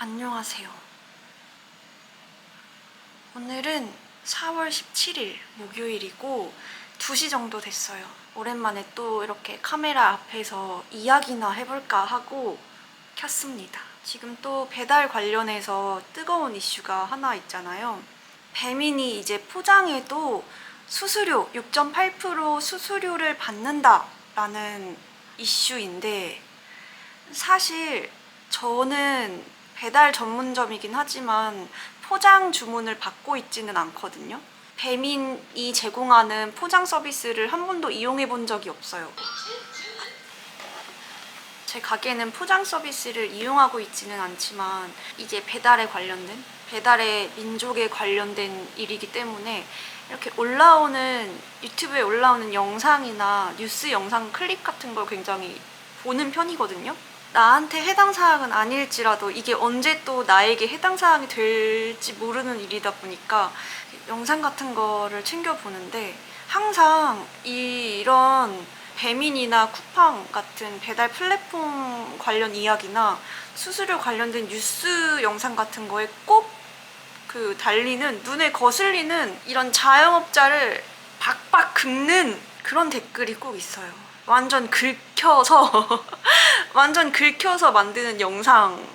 안녕하세요. 오늘은 4월 17일 목요일이고 2시 정도 됐어요. 오랜만에 또 이렇게 카메라 앞에서 이야기나 해볼까 하고 켰습니다. 지금 또 배달 관련해서 뜨거운 이슈가 하나 있잖아요. 배민이 이제 포장에도 수수료 6.8% 수수료를 받는다라는 이슈인데, 사실 저는 배달 전문점이긴 하지만 포장 주문을 받고 있지는 않거든요. 배민이 제공하는 포장 서비스를 한 번도 이용해 본 적이 없어요. 제 가게는 포장 서비스를 이용하고 있지는 않지만 이게 배달의 민족에 관련된 일이기 때문에 이렇게 유튜브에 올라오는 영상이나 뉴스 영상 클립 같은 걸 굉장히 보는 편이거든요. 나한테 해당 사항은 아닐지라도 이게 언제 또 나에게 해당 사항이 될지 모르는 일이다 보니까 영상 같은 거를 챙겨보는데, 항상 이런 배민이나 쿠팡 같은 배달 플랫폼 관련 이야기나 수수료 관련된 뉴스 영상 같은 거에 꼭 눈에 거슬리는 이런 자영업자를 박박 긁는 그런 댓글이 꼭 있어요. 완전 긁혀서 만드는 영상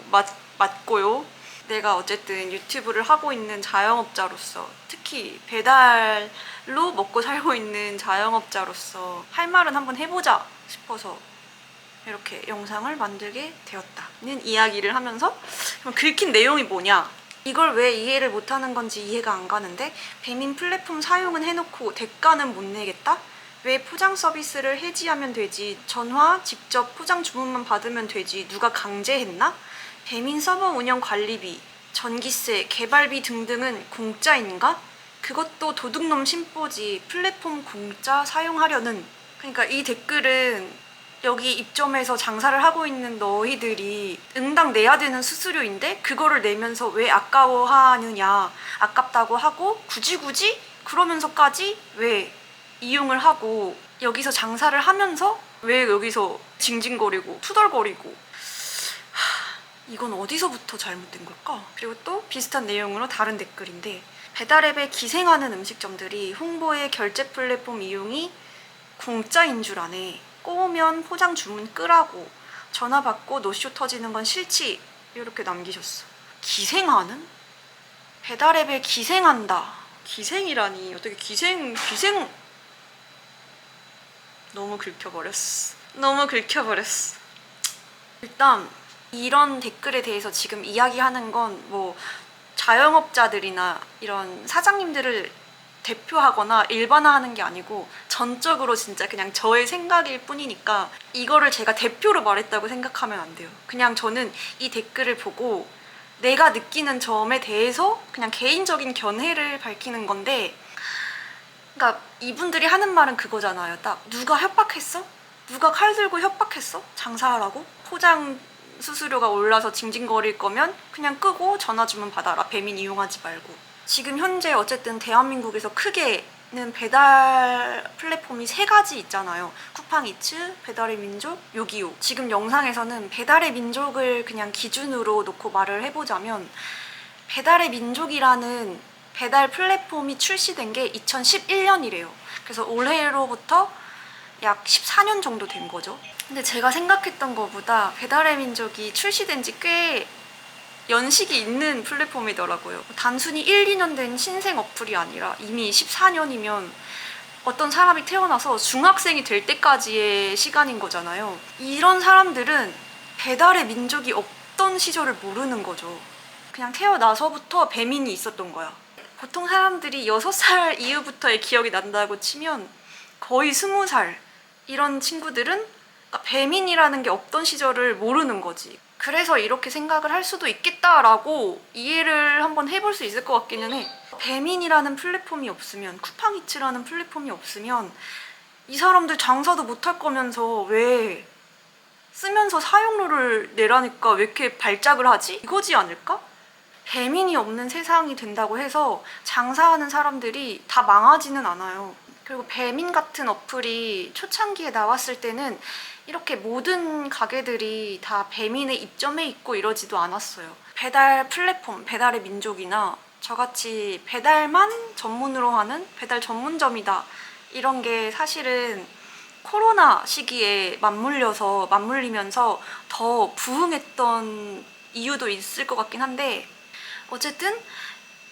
맞고요. 내가 어쨌든 유튜브를 하고 있는 자영업자로서, 특히 배달로 먹고 살고 있는 자영업자로서 할 말은 한번 해보자 싶어서 이렇게 영상을 만들게 되었다는 이야기를 하면서, 그럼 긁힌 내용이 뭐냐? 이걸 왜 이해를 못하는 건지 이해가 안 가는데, 배민 플랫폼 사용은 해놓고 대가는 못 내겠다? 왜 포장 서비스를 해지하면 되지? 전화 직접 포장 주문만 받으면 되지? 누가 강제했나? 배민 서버 운영 관리비, 전기세, 개발비 등등은 공짜인가? 그것도 도둑놈 심보지. 플랫폼 공짜 사용하려는. 그러니까 이 댓글은 여기 입점해서 장사를 하고 있는 너희들이 응당 내야 되는 수수료인데 그거를 내면서 왜 아까워하느냐, 아깝다고 하고 굳이 그러면서까지 왜 이용을 하고, 여기서 장사를 하면서 왜 여기서 징징거리고 투덜거리고, 이건 어디서부터 잘못된 걸까? 그리고 또 비슷한 내용으로 다른 댓글인데, 배달앱에 기생하는 음식점들이 홍보에 결제 플랫폼 이용이 공짜인 줄 아네. 꼬우면 포장 주문 끄라고. 전화 받고 노쇼 터지는 건 싫지. 이렇게 남기셨어. 기생하는? 배달앱에 기생한다. 기생이라니. 어떻게 기생 너무 긁혀버렸어. 일단 이런 댓글에 대해서 지금 이야기하는 건 뭐 자영업자들이나 이런 사장님들을 대표하거나 일반화하는 게 아니고 전적으로 진짜 그냥 저의 생각일 뿐이니까, 이거를 제가 대표로 말했다고 생각하면 안 돼요. 그냥 저는 이 댓글을 보고 내가 느끼는 점에 대해서 그냥 개인적인 견해를 밝히는 건데, 그러니까 이분들이 하는 말은 그거잖아요. 딱 누가 협박했어? 누가 칼 들고 협박했어? 장사하라고? 포장 수수료가 올라서 징징거릴 거면 그냥 끄고 전화 주문 받아라. 배민 이용하지 말고. 지금 현재 어쨌든 대한민국에서 크게는 배달 플랫폼이 3가지 있잖아요. 쿠팡이츠, 배달의 민족, 요기요. 지금 영상에서는 배달의 민족을 그냥 기준으로 놓고 말을 해보자면, 배달의 민족이라는 배달 플랫폼이 출시된 게 2011년이래요. 그래서 올해로부터 약 14년 정도 된 거죠. 근데 제가 생각했던 것보다 배달의 민족이 출시된 지 꽤 연식이 있는 플랫폼이더라고요. 단순히 1, 2년 된 신생 어플이 아니라 이미 14년이면 어떤 사람이 태어나서 중학생이 될 때까지의 시간인 거잖아요. 이런 사람들은 배달의 민족이 없던 시절을 모르는 거죠. 그냥 태어나서부터 배민이 있었던 거야. 보통 사람들이 6살 이후부터의 기억이 난다고 치면 거의 20살 이런 친구들은 배민이라는 게 없던 시절을 모르는 거지. 그래서 이렇게 생각을 할 수도 있겠다라고 이해를 한번 해볼 수 있을 것 같기는 해. 배민이라는 플랫폼이 없으면, 쿠팡이츠라는 플랫폼이 없으면 이 사람들 장사도 못할 거면서 왜 쓰면서 사용료를 내라니까 왜 이렇게 발작을 하지? 이거지 않을까? 배민이 없는 세상이 된다고 해서 장사하는 사람들이 다 망하지는 않아요. 그리고 배민 같은 어플이 초창기에 나왔을 때는 이렇게 모든 가게들이 다 배민에 입점해 있고 이러지도 않았어요. 배달 플랫폼, 배달의 민족이나 저같이 배달만 전문으로 하는 배달 전문점이다, 이런 게 사실은 코로나 시기에 맞물리면서 더 부흥했던 이유도 있을 것 같긴 한데, 어쨌든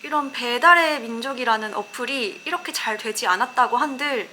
이런 배달의 민족이라는 어플이 이렇게 잘 되지 않았다고 한들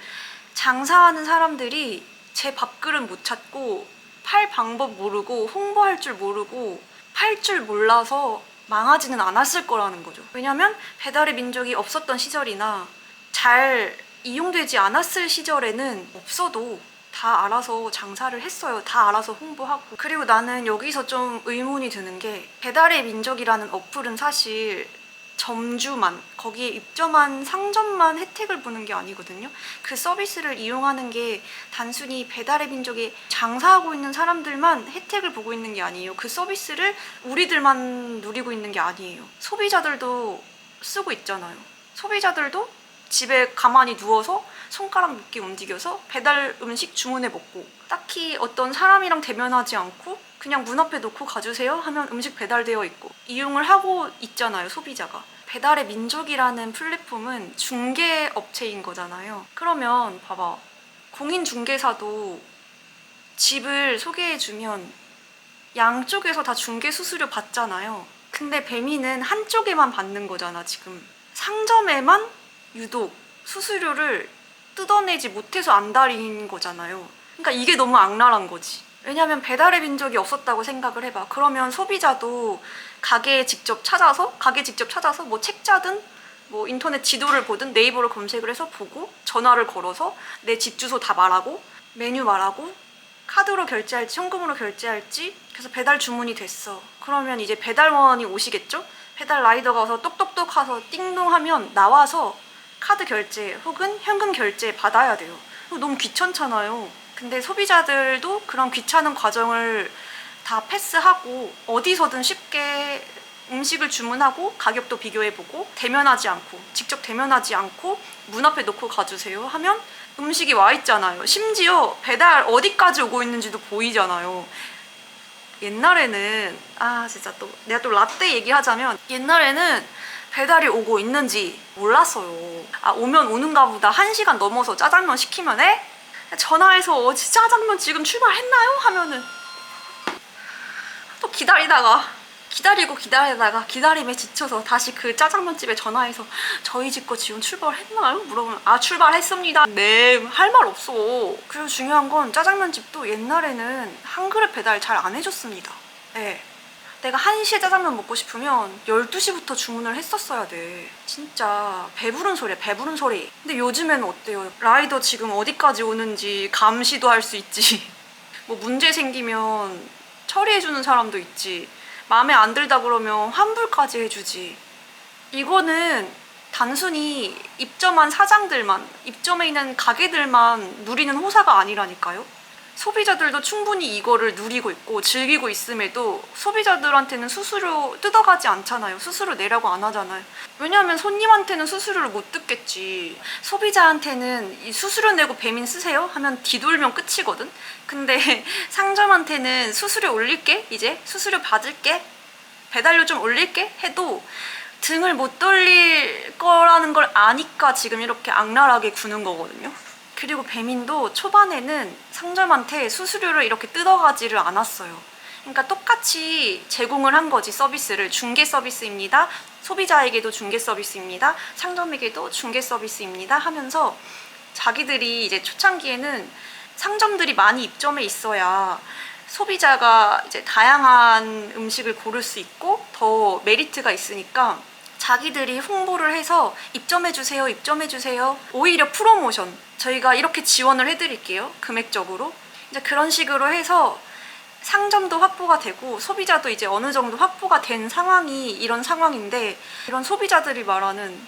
장사하는 사람들이 제 밥그릇 못 찾고 팔 방법 모르고 홍보할 줄 모르고 팔 줄 몰라서 망하지는 않았을 거라는 거죠. 왜냐면 배달의 민족이 없었던 시절이나 잘 이용되지 않았을 시절에는 없어도 다 알아서 장사를 했어요. 다 알아서 홍보하고. 그리고 나는 여기서 좀 의문이 드는 게, 배달의 민족이라는 어플은 사실 점주만, 거기에 입점한 상점만 혜택을 보는 게 아니거든요. 그 서비스를 이용하는 게 단순히 배달의 민족에 장사하고 있는 사람들만 혜택을 보고 있는 게 아니에요. 그 서비스를 우리들만 누리고 있는 게 아니에요. 소비자들도 쓰고 있잖아요. 소비자들도 집에 가만히 누워서 손가락 몇 개 움직여서 배달 음식 주문해 먹고, 딱히 어떤 사람이랑 대면하지 않고 그냥 문 앞에 놓고 가주세요 하면 음식 배달되어 있고 이용을 하고 있잖아요, 소비자가. 배달의 민족이라는 플랫폼은 중개업체인 거잖아요. 그러면 봐봐, 공인중개사도 집을 소개해주면 양쪽에서 다 중개 수수료 받잖아요. 근데 배민은 한쪽에만 받는 거잖아, 지금. 상점에만 유독 수수료를 뜯어내지 못해서 안달인 거잖아요. 그러니까 이게 너무 악랄한 거지. 왜냐면 배달의 민족이 없었다고 생각을 해봐. 그러면 소비자도 가게 직접 찾아서 뭐 책자든 뭐 인터넷 지도를 보든 네이버를 검색을 해서 보고 전화를 걸어서 내 집 주소 다 말하고 메뉴 말하고 카드로 결제할지 현금으로 결제할지, 그래서 배달 주문이 됐어. 그러면 이제 배달원이 오시겠죠? 배달 라이더가 와서 똑똑똑 하서 띵동 하면 나와서 카드 결제 혹은 현금 결제 받아야 돼요. 너무 귀찮잖아요. 근데 소비자들도 그런 귀찮은 과정을 다 패스하고 어디서든 쉽게 음식을 주문하고 가격도 비교해보고 직접 대면하지 않고 문 앞에 놓고 가주세요 하면 음식이 와 있잖아요. 심지어 배달 어디까지 오고 있는지도 보이잖아요. 옛날에는 진짜 또 내가 또 라떼 얘기하자면, 옛날에는 배달이 오고 있는지 몰랐어요. 오면 오는가 보다. 1시간 넘어서 짜장면 시키면 전화해서 짜장면 지금 출발했나요? 하면은 또 기다림에 지쳐서 다시 그 짜장면집에 전화해서 저희 집 거 지금 출발했나요? 물어보면 출발했습니다. 네, 할 말 없어. 그리고 중요한 건 짜장면집도 옛날에는 한 그릇 배달 잘 안 해줬습니다. 네. 내가 1시에 짜장면 먹고 싶으면 12시부터 주문을 했었어야 돼. 진짜 배부른 소리야, 배부른 소리. 근데 요즘에는 어때요? 라이더 지금 어디까지 오는지 감시도 할 수 있지. 뭐 문제 생기면 처리해주는 사람도 있지. 마음에 안 들다 그러면 환불까지 해주지. 이거는 단순히 입점한 사장들만, 입점해 있는 가게들만 누리는 호사가 아니라니까요. 소비자들도 충분히 이거를 누리고 있고 즐기고 있음에도 소비자들한테는 수수료 뜯어가지 않잖아요. 수수료 내라고 안 하잖아요. 왜냐하면 손님한테는 수수료를 못 뜯겠지. 소비자한테는 이 수수료 내고 배민 쓰세요 하면 뒤돌면 끝이거든. 근데 상점한테는 수수료 올릴게, 이제 수수료 받을게, 배달료 좀 올릴게 해도 등을 못 돌릴 거라는 걸 아니까 지금 이렇게 악랄하게 구는 거거든요. 그리고 배민도 초반에는 상점한테 수수료를 이렇게 뜯어가지를 않았어요. 그러니까 똑같이 제공을 한 거지, 서비스를. 중개 서비스입니다. 소비자에게도 중개 서비스입니다. 상점에게도 중개 서비스입니다 하면서 자기들이 이제 초창기에는 상점들이 많이 입점해 있어야 소비자가 이제 다양한 음식을 고를 수 있고 더 메리트가 있으니까 자기들이 홍보를 해서 입점해주세요, 입점해주세요. 오히려 프로모션. 저희가 이렇게 지원을 해드릴게요, 금액적으로. 이제 그런 식으로 해서 상점도 확보가 되고 소비자도 이제 어느 정도 확보가 된 상황이 이런 상황인데, 이런 소비자들이 말하는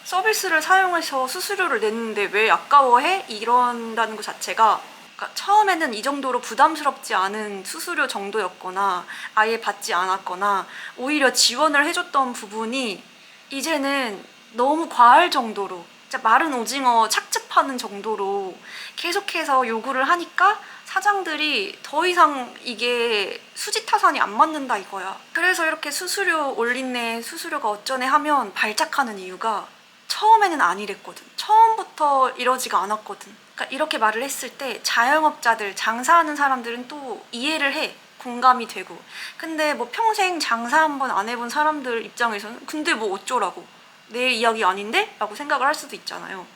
서비스를 사용해서 수수료를 냈는데 왜 아까워해? 이런다는 것 자체가, 그러니까 처음에는 이 정도로 부담스럽지 않은 수수료 정도였거나 아예 받지 않았거나 오히려 지원을 해줬던 부분이 이제는 너무 과할 정도로, 진짜 마른 오징어 착즙하는 정도로 계속해서 요구를 하니까 사장들이 더 이상 이게 수지 타산이 안 맞는다 이거야. 그래서 이렇게 수수료 올린네, 수수료가 어쩌네 하면 발작하는 이유가 처음에는 아니랬거든. 처음부터 이러지가 않았거든. 그러니까 이렇게 말을 했을 때 자영업자들, 장사하는 사람들은 또 이해를 해. 공감이 되고. 근데 뭐 평생 장사 한 번 안 해본 사람들 입장에서는 근데 뭐 어쩌라고. 내 이야기 아닌데? 라고 생각을 할 수도 있잖아요.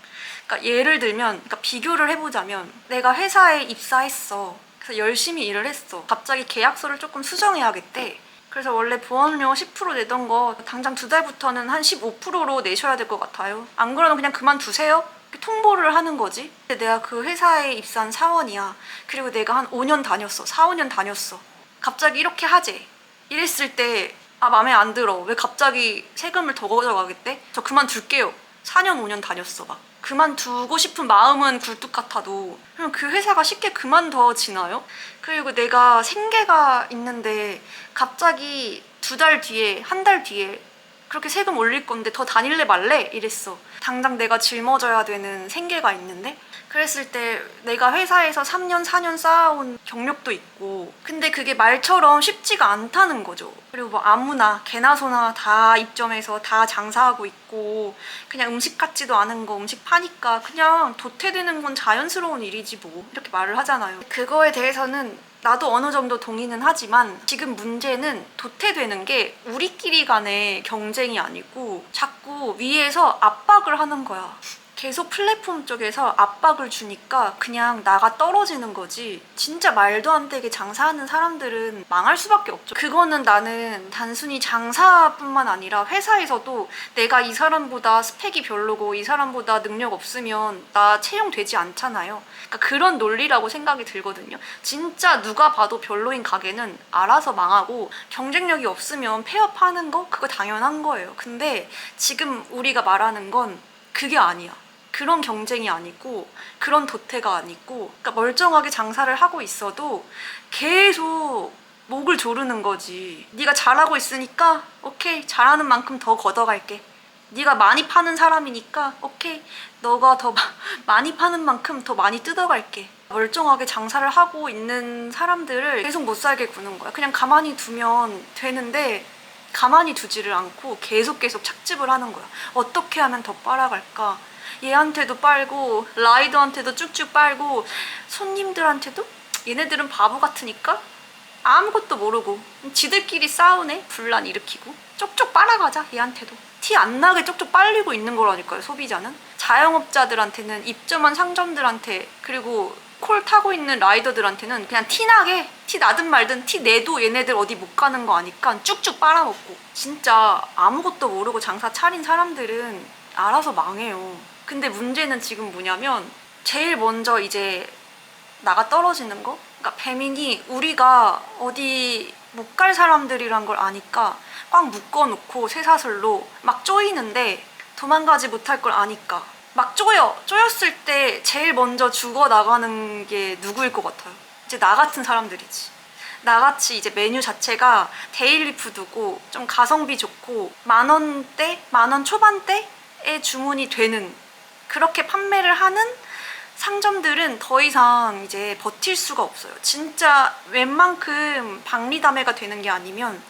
그러니까 예를 들면, 그러니까 비교를 해보자면 내가 회사에 입사했어. 그래서 열심히 일을 했어. 갑자기 계약서를 조금 수정해야겠대. 그래서 원래 보험료 10% 내던 거 당장 2달부터는 한 15%로 내셔야 될 것 같아요. 안 그러면 그냥 그만두세요? 이렇게 통보를 하는 거지. 근데 내가 그 회사에 입사한 사원이야. 그리고 내가 한 5년 다녔어. 4, 5년 다녔어. 갑자기 이렇게 하재. 이랬을 때 마음에 안 들어. 왜 갑자기 세금을 더 가져가겠대? 저 그만둘게요. 4년, 5년 다녔어 막. 그만두고 싶은 마음은 굴뚝 같아도 그럼 그 회사가 쉽게 그만둬지나요? 그리고 내가 생계가 있는데 갑자기 2달 뒤에, 1달 뒤에 그렇게 세금 올릴 건데 더 다닐래 말래? 이랬어. 당장 내가 짊어져야 되는 생계가 있는데 그랬을 때 내가 회사에서 3년, 4년 쌓아온 경력도 있고 근데 그게 말처럼 쉽지가 않다는 거죠. 그리고 뭐 아무나 개나 소나 다 입점해서 다 장사하고 있고 그냥 음식 같지도 않은 거 음식 파니까 그냥 도태되는 건 자연스러운 일이지 뭐 이렇게 말을 하잖아요. 그거에 대해서는 나도 어느 정도 동의는 하지만 지금 문제는 도태되는 게 우리끼리 간의 경쟁이 아니고 자꾸 위에서 압박을 하는 거야. 계속 플랫폼 쪽에서 압박을 주니까 그냥 나가 떨어지는 거지. 진짜 말도 안 되게 장사하는 사람들은 망할 수밖에 없죠. 그거는 나는 단순히 장사뿐만 아니라 회사에서도 내가 이 사람보다 스펙이 별로고 이 사람보다 능력 없으면 나 채용되지 않잖아요. 그러니까 그런 논리라고 생각이 들거든요. 진짜 누가 봐도 별로인 가게는 알아서 망하고 경쟁력이 없으면 폐업하는 거 그거 당연한 거예요. 근데 지금 우리가 말하는 건 그게 아니야. 그런 경쟁이 아니고 그런 도태가 아니고 그러니까 멀쩡하게 장사를 하고 있어도 계속 목을 조르는 거지. 네가 잘하고 있으니까 오케이 잘하는 만큼 더 걷어갈게. 네가 많이 파는 사람이니까 오케이 너가 더 많이 파는 만큼 더 많이 뜯어갈게. 멀쩡하게 장사를 하고 있는 사람들을 계속 못 살게 구는 거야. 그냥 가만히 두면 되는데 가만히 두지를 않고 계속 착즙을 하는 거야. 어떻게 하면 더 빨아갈까? 얘한테도 빨고 라이더한테도 쭉쭉 빨고 손님들한테도 얘네들은 바보 같으니까 아무것도 모르고 지들끼리 싸우네 분란 일으키고 쪽쪽 빨아가자 얘한테도 티 안 나게 쪽쪽 빨리고 있는 거라니까요. 소비자는 자영업자들한테는 입점한 상점들한테 그리고 콜 타고 있는 라이더들한테는 그냥 티 나게 티 나든 말든 티 내도 얘네들 어디 못 가는 거 아니까 쭉쭉 빨아먹고 진짜 아무것도 모르고 장사 차린 사람들은 알아서 망해요. 근데 문제는 지금 뭐냐면 제일 먼저 이제 나가 떨어지는 거? 그러니까 배민이 우리가 어디 못 갈 사람들이란 걸 아니까 꽉 묶어놓고 쇠사슬로 막 쪼이는데 도망가지 못할 걸 아니까 막 쪼였을 때 제일 먼저 죽어나가는 게 누구일 것 같아요? 이제 나 같은 사람들이지. 나같이 이제 메뉴 자체가 데일리 푸드고 좀 가성비 좋고 10,000원대? 10,000원 초반대에 주문이 되는 그렇게 판매를 하는 상점들은 더 이상 이제 버틸 수가 없어요. 진짜 웬만큼 박리담회가 되는 게 아니면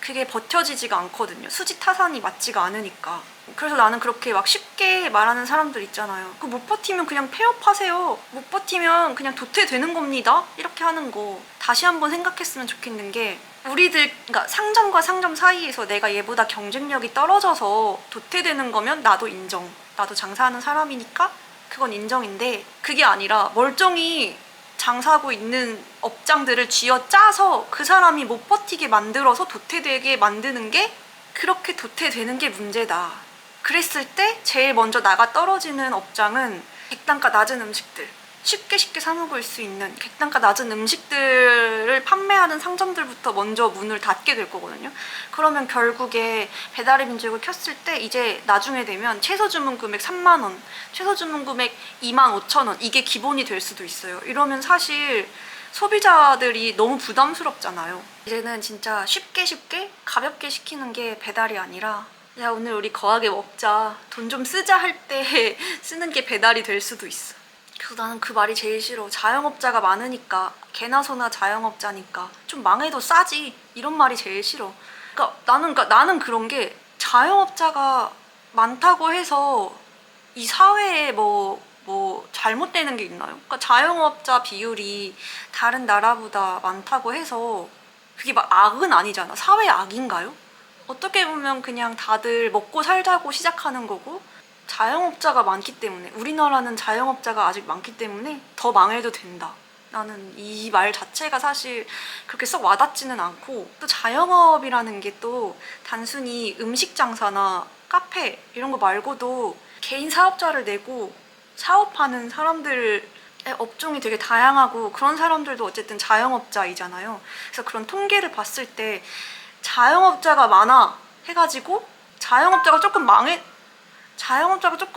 그게 버텨지지가 않거든요. 수지 타산이 맞지가 않으니까. 그래서 나는 그렇게 막 쉽게 말하는 사람들 있잖아요. 그 못 버티면 그냥 폐업하세요. 못 버티면 그냥 도태되는 겁니다. 이렇게 하는 거 다시 한번 생각했으면 좋겠는 게 우리들 그러니까 상점과 상점 사이에서 내가 얘보다 경쟁력이 떨어져서 도태되는 거면 나도 인정. 나도 장사하는 사람이니까 그건 인정인데 그게 아니라 멀쩡히 장사하고 있는 업장들을 쥐어짜서 그 사람이 못 버티게 만들어서 도태되게 만드는 게 그렇게 도태되는 게 문제다. 그랬을 때 제일 먼저 나가 떨어지는 업장은 객단가 낮은 음식들 쉽게 사 먹을 수 있는 객단가 낮은 음식들을 판매하는 상점들부터 먼저 문을 닫게 될 거거든요. 그러면 결국에 배달의 민족을 켰을 때 이제 나중에 되면 최소 주문 금액 3만 원, 최소 주문 금액 25,000원 이게 기본이 될 수도 있어요. 이러면 사실 소비자들이 너무 부담스럽잖아요. 이제는 진짜 쉽게 가볍게 시키는 게 배달이 아니라 야 오늘 우리 거하게 먹자 돈 좀 쓰자 할 때 쓰는 게 배달이 될 수도 있어. 그래서 나는 그 말이 제일 싫어. 자영업자가 많으니까, 개나 소나 자영업자니까 좀 망해도 싸지, 이런 말이 제일 싫어. 그러니까 나는 그런 게, 자영업자가 많다고 해서 이 사회에 뭐 잘못되는 게 있나요? 그러니까 자영업자 비율이 다른 나라보다 많다고 해서 그게 막 악은 아니잖아. 사회 악인가요? 어떻게 보면 그냥 다들 먹고 살자고 시작하는 거고, 자영업자가 많기 때문에, 우리나라는 자영업자가 아직 많기 때문에 더 망해도 된다. 나는 이 말 자체가 사실 그렇게 썩 와닿지는 않고, 또 자영업이라는 게 또 단순히 음식 장사나 카페 이런 거 말고도 개인 사업자를 내고 사업하는 사람들의 업종이 되게 다양하고, 그런 사람들도 어쨌든 자영업자이잖아요. 그래서 그런 통계를 봤을 때 자영업자가 많아 해가지고 자영업자가 조금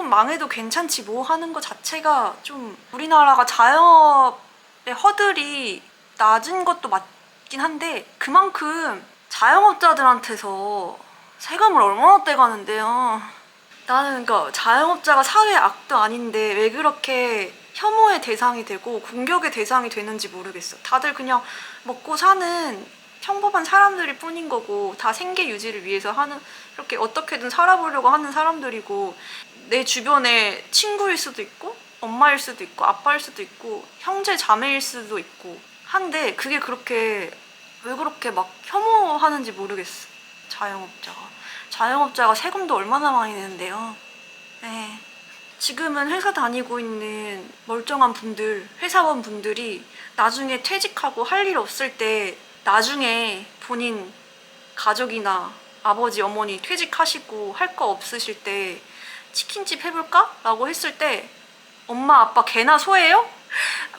망해도 괜찮지 뭐 하는 것 자체가, 좀 우리나라가 자영업의 허들이 낮은 것도 맞긴 한데, 그만큼 자영업자들한테서 세금을 얼마나 떼가는데요. 나는 그러니까 자영업자가 사회 악도 아닌데 왜 그렇게 혐오의 대상이 되고 공격의 대상이 되는지 모르겠어. 다들 그냥 먹고 사는 평범한 사람들일 뿐인 거고, 다 생계 유지를 위해서 이렇게 어떻게든 살아보려고 하는 사람들이고, 내 주변에 친구일 수도 있고 엄마일 수도 있고 아빠일 수도 있고 형제 자매일 수도 있고 한데, 그게 왜 그렇게 막 혐오하는지 모르겠어. 자영업자가 세금도 얼마나 많이 내는데요. 네. 지금은 회사 다니고 있는 멀쩡한 회사원분들이 나중에 퇴직하고 할 일 없을 때, 나중에 본인 가족이나 아버지, 어머니 퇴직하시고 할 거 없으실 때 치킨집 해볼까? 라고 했을 때, 엄마, 아빠 개나 소예요?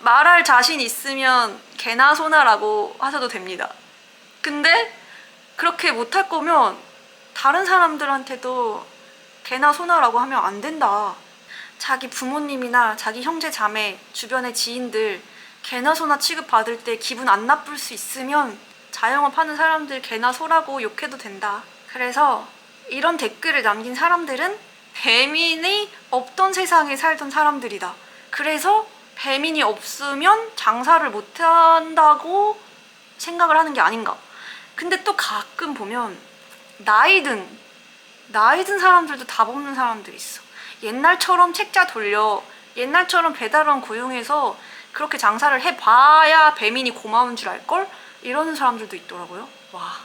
말할 자신 있으면 개나 소나라고 하셔도 됩니다. 근데 그렇게 못할 거면 다른 사람들한테도 개나 소나라고 하면 안 된다. 자기 부모님이나 자기 형제 자매, 주변의 지인들 개나 소나 취급받을 때 기분 안 나쁠 수 있으면 자영업 하는 사람들 개나 소라고 욕해도 된다. 그래서 이런 댓글을 남긴 사람들은 배민이 없던 세상에 살던 사람들이다. 그래서 배민이 없으면 장사를 못한다고 생각을 하는 게 아닌가. 근데 또 가끔 보면 나이 든 사람들도 답 없는 사람들이 있어. 옛날처럼 책자 돌려, 옛날처럼 배달원 고용해서 그렇게 장사를 해봐야 배민이 고마운 줄 알걸? 이러는 사람들도 있더라고요. 와,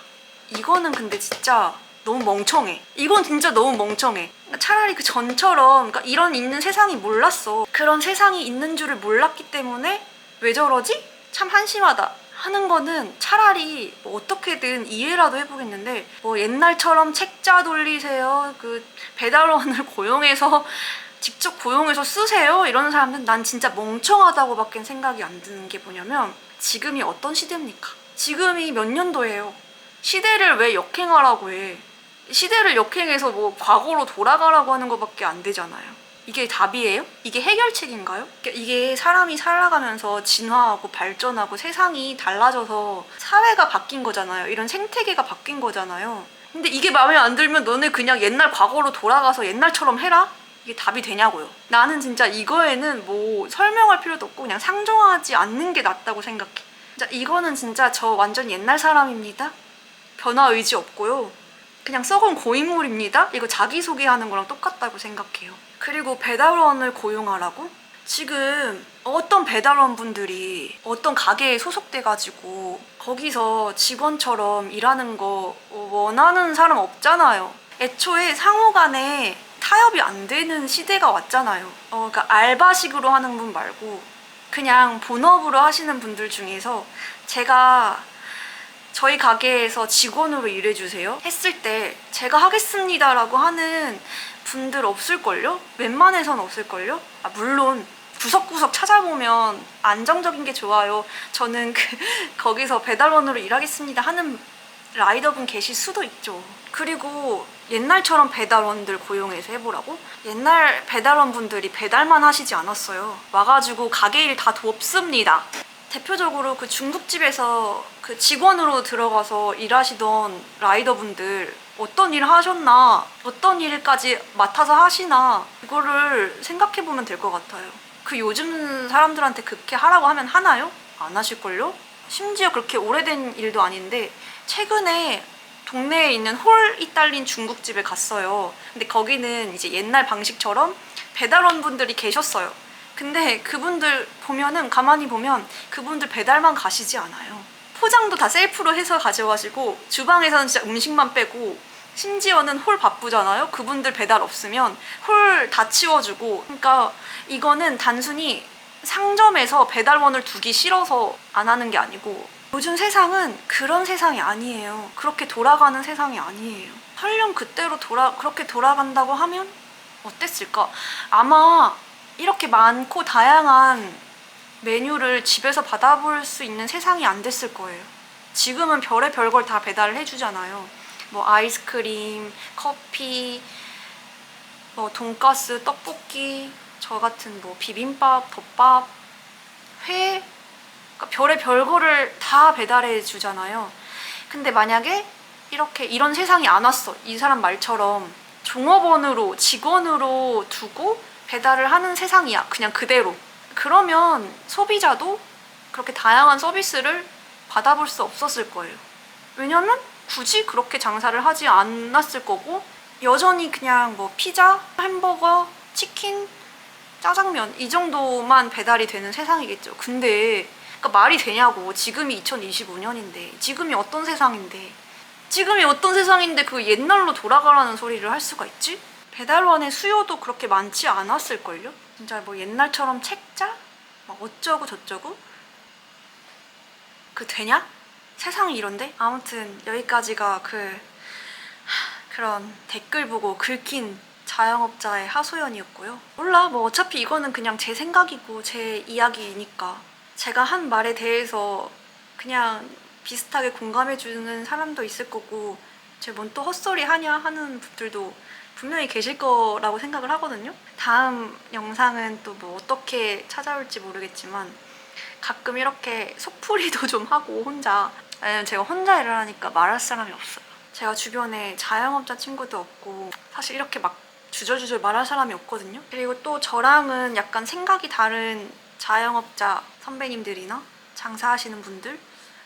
이거는 근데 진짜 너무 멍청해. 이건 진짜 너무 멍청해. 그러니까 차라리 그 전처럼, 그러니까 이런 있는 세상이 몰랐어. 그런 세상이 있는 줄을 몰랐기 때문에 왜 저러지? 참 한심하다 하는 거는 차라리 뭐 어떻게든 이해라도 해보겠는데, 뭐 옛날처럼 책자 돌리세요, 그 배달원을 직접 고용해서 쓰세요, 이러는 사람들은 난 진짜 멍청하다고밖에 생각이 안 드는 게 뭐냐면, 지금이 어떤 시대입니까? 지금이 몇 년도예요? 시대를 왜 역행하라고 해? 시대를 역행해서 뭐 과거로 돌아가라고 하는 것밖에 안 되잖아요. 이게 답이에요? 이게 해결책인가요? 이게 사람이 살아가면서 진화하고 발전하고 세상이 달라져서 사회가 바뀐 거잖아요. 이런 생태계가 바뀐 거잖아요. 근데 이게 마음에 안 들면 너네 그냥 옛날 과거로 돌아가서 옛날처럼 해라? 이게 답이 되냐고요. 나는 진짜 이거에는 뭐 설명할 필요도 없고 그냥 상종하지 않는 게 낫다고 생각해. 진짜 이거는 진짜 저 완전 옛날 사람입니다. 변화 의지 없고요. 그냥 썩은 고인물입니다. 이거 자기소개하는 거랑 똑같다고 생각해요. 그리고 배달원을 고용하라고? 지금 어떤 배달원분들이 어떤 가게에 소속돼가지고 거기서 직원처럼 일하는 거 원하는 사람 없잖아요. 애초에 상호 간에 타협이 안 되는 시대가 왔잖아요. 그러니까 알바식으로 하는 분 말고 그냥 본업으로 하시는 분들 중에서, 제가 저희 가게에서 직원으로 일해주세요 했을 때 제가 하겠습니다라고 하는 분들 없을걸요? 웬만해선 없을걸요? 물론 구석구석 찾아보면 안정적인 게 좋아요. 저는 거기서 배달원으로 일하겠습니다 하는 라이더분 계실 수도 있죠. 그리고 옛날처럼 배달원들 고용해서 해보라고? 옛날 배달원분들이 배달만 하시지 않았어요. 와가지고 가게 일 다 돕습니다. 대표적으로 그 중국집에서 그 직원으로 들어가서 일하시던 라이더분들 어떤 일 하셨나, 어떤 일까지 맡아서 하시나, 이거를 생각해보면 될 것 같아요. 그 요즘 사람들한테 그렇게 하라고 하면 하나요? 안 하실걸요? 심지어 그렇게 오래된 일도 아닌데 최근에 동네에 있는 홀이 딸린 중국집에 갔어요. 근데 거기는 이제 옛날 방식처럼 배달원 분들이 계셨어요. 근데 그분들 보면은 가만히 보면 그분들 배달만 가시지 않아요. 포장도 다 셀프로 해서 가져가시고 주방에서는 진짜 음식만 빼고 심지어는 홀 바쁘잖아요. 그분들 배달 없으면 홀 다 치워주고. 그러니까 이거는 단순히 상점에서 배달원을 두기 싫어서 안 하는 게 아니고 요즘 세상은 그런 세상이 아니에요. 그렇게 돌아가는 세상이 아니에요. 설령 그때로 그렇게 돌아간다고 하면 어땠을까? 아마 이렇게 많고 다양한 메뉴를 집에서 받아볼 수 있는 세상이 안 됐을 거예요. 지금은 별의별 걸 다 배달을 해주잖아요. 뭐 아이스크림, 커피, 뭐 돈가스, 떡볶이, 저 같은 뭐 비빔밥, 덮밥, 회, 그러니까 별의별 거를 다 배달해 주잖아요. 근데 만약에 이런 세상이 안 왔어. 이 사람 말처럼 종업원으로, 직원으로 두고 배달을 하는 세상이야. 그냥 그대로. 그러면 소비자도 그렇게 다양한 서비스를 받아볼 수 없었을 거예요. 왜냐면 굳이 그렇게 장사를 하지 않았을 거고 여전히 그냥 뭐 피자, 햄버거, 치킨, 짜장면 이 정도만 배달이 되는 세상이겠죠. 근데 그러니까 말이 되냐고. 지금이 2025년인데 지금이 어떤 세상인데 그 옛날로 돌아가라는 소리를 할 수가 있지? 배달원의 수요도 그렇게 많지 않았을걸요? 진짜 뭐 옛날처럼 책자? 막 어쩌고 저쩌고? 그 되냐? 세상이 이런데? 아무튼 여기까지가 그런 댓글 보고 긁힌 자영업자의 하소연이었고요. 몰라, 뭐 어차피 이거는 그냥 제 생각이고 제 이야기니까 제가 한 말에 대해서 그냥 비슷하게 공감해주는 사람도 있을 거고 쟤 뭔 또 헛소리 하냐 하는 분들도 분명히 계실 거라고 생각을 하거든요. 다음 영상은 또 뭐 어떻게 찾아올지 모르겠지만 가끔 이렇게 속풀이도 좀 하고 혼자. 왜냐면 제가 혼자 일을 하니까 말할 사람이 없어요. 제가 주변에 자영업자 친구도 없고 사실 이렇게 막 주저주저 말할 사람이 없거든요. 그리고 또 저랑은 약간 생각이 다른 자영업자 선배님들이나 장사하시는 분들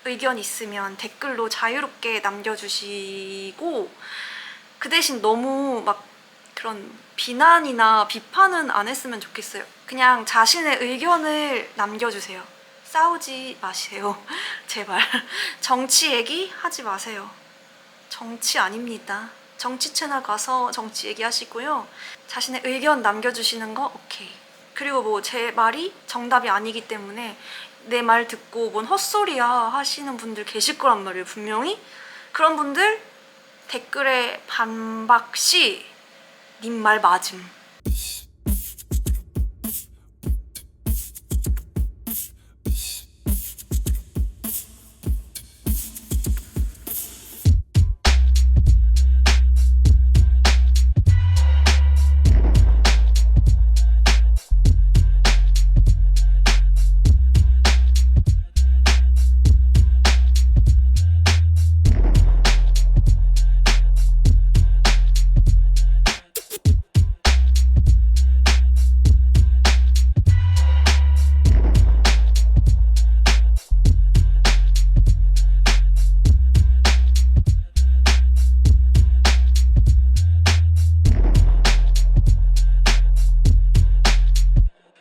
의견 있으면 댓글로 자유롭게 남겨주시고 그 대신 너무 막 그런 비난이나 비판은 안 했으면 좋겠어요. 그냥 자신의 의견을 남겨주세요. 싸우지 마세요. 제발. 정치 얘기 하지 마세요. 정치 아닙니다. 정치 채널 가서 정치 얘기하시고요. 자신의 의견 남겨주시는 거 오케이. 그리고 뭐 제 말이 정답이 아니기 때문에 내 말 듣고 뭔 헛소리야 하시는 분들 계실 거란 말이에요. 분명히. 그런 분들 댓글에 반박 시 님 말 맞음.